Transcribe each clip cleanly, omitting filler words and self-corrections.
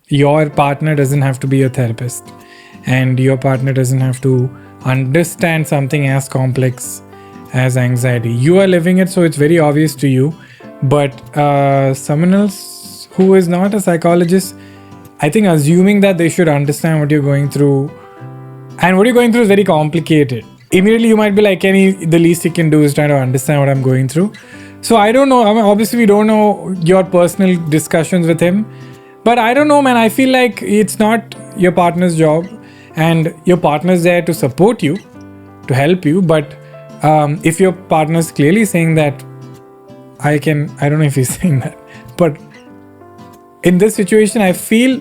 your partner doesn't have to be a therapist, and your partner doesn't have to understand something as complex as anxiety. You are living it, so it's very obvious to you. But someone else who is not a psychologist, I think assuming that they should understand what you're going through, and what you're going through is very complicated. Immediately you might be like, the least he can do is try to understand what I'm going through. So I don't know. I mean, obviously we don't know your personal discussions with him, but I don't know, man. I feel like it's not your partner's job, and your partner's there to support you, to help you. But if your partner's clearly saying that, I don't know if he's saying that, but in this situation, I feel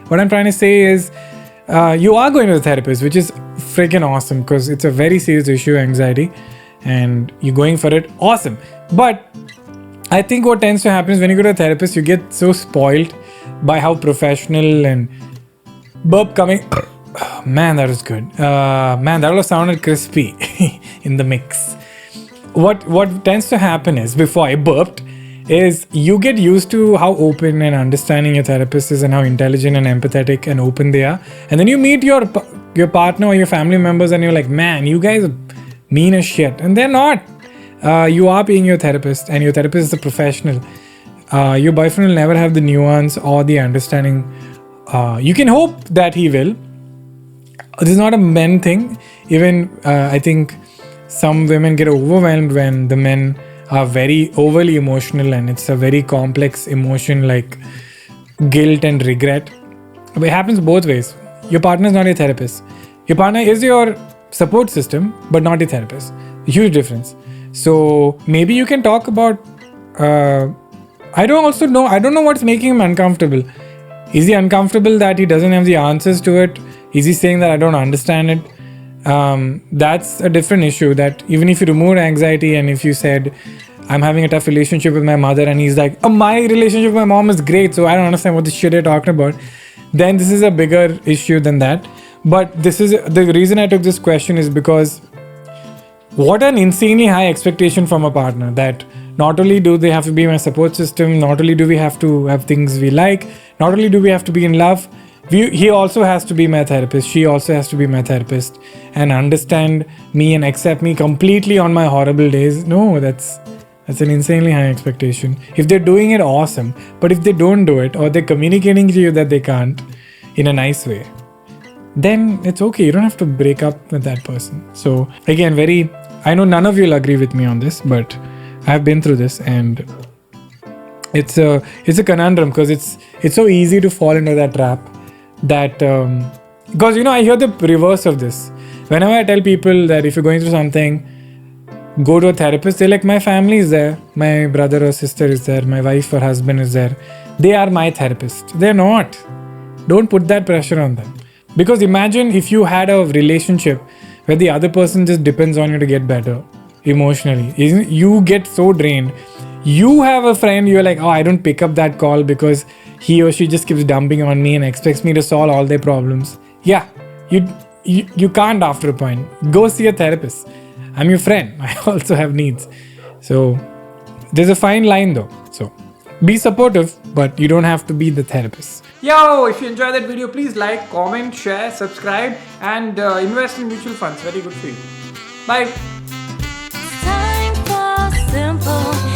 what I'm trying to say is you are going to the therapist, which is freaking awesome, because it's a very serious issue, anxiety, and you're going for it. Awesome. But I think what tends to happen is when you go to a therapist, you get so spoiled by how professional and burp coming. Man, that was good. Man, that all sounded crispy in the mix. What tends to happen is, before I burped, is you get used to how open and understanding your therapist is, and how intelligent and empathetic and open they are. And then you meet your partner or your family members, and you're like, man, you guys are mean as shit. And they're not. You are being your therapist, and your therapist is a professional. Your boyfriend will never have the nuance or the understanding. You can hope that he will. This is not a men thing. Even I think some women get overwhelmed when the men are very overly emotional, and it's a very complex emotion like guilt and regret. But it happens both ways. Your partner is not your therapist. Your partner is your support system, but not your therapist. Huge difference. So maybe you can talk about. I don't know what's making him uncomfortable. Is he uncomfortable that he doesn't have the answers to it? Is he saying that I don't understand it? That's a different issue. That even if you remove anxiety, and if you said, I'm having a tough relationship with my mother, and he's like, my relationship with my mom is great, so I don't understand what the shit you're talking about, then this is a bigger issue than that. But this is the reason I took this question, is because what an insanely high expectation from a partner, that not only do they have to be my support system, not only do we have to have things we like, not only do we have to be in love, he also has to be my therapist, she also has to be my therapist, and understand me and accept me completely on my horrible days. No, that's an insanely high expectation. If they're doing it, awesome. But if they don't do it, or they're communicating to you that they can't in a nice way, then it's okay. You don't have to break up with that person. So again, I know none of you will agree with me on this, but I've been through this, and it's a conundrum, because it's so easy to fall into that trap. That because I hear the reverse of this. Whenever I tell people that if you're going through something, go to a therapist, they're like, my family is there, my brother or sister is there, my wife or husband is there, they are my therapist. They're not. Don't put that pressure on them. Because imagine if you had a relationship where the other person just depends on you to get better emotionally. You get so drained. You have a friend, you're like, I don't pick up that call because he or she just keeps dumping on me and expects me to solve all their problems. Yeah, you can't after a point. Go see a therapist. I'm your friend. I also have needs. So there's a fine line though. So be supportive, but you don't have to be the therapist. Yo, if you enjoyed that video, please like, comment, share, subscribe, and invest in mutual funds. Very good for you. Bye. Time for simple.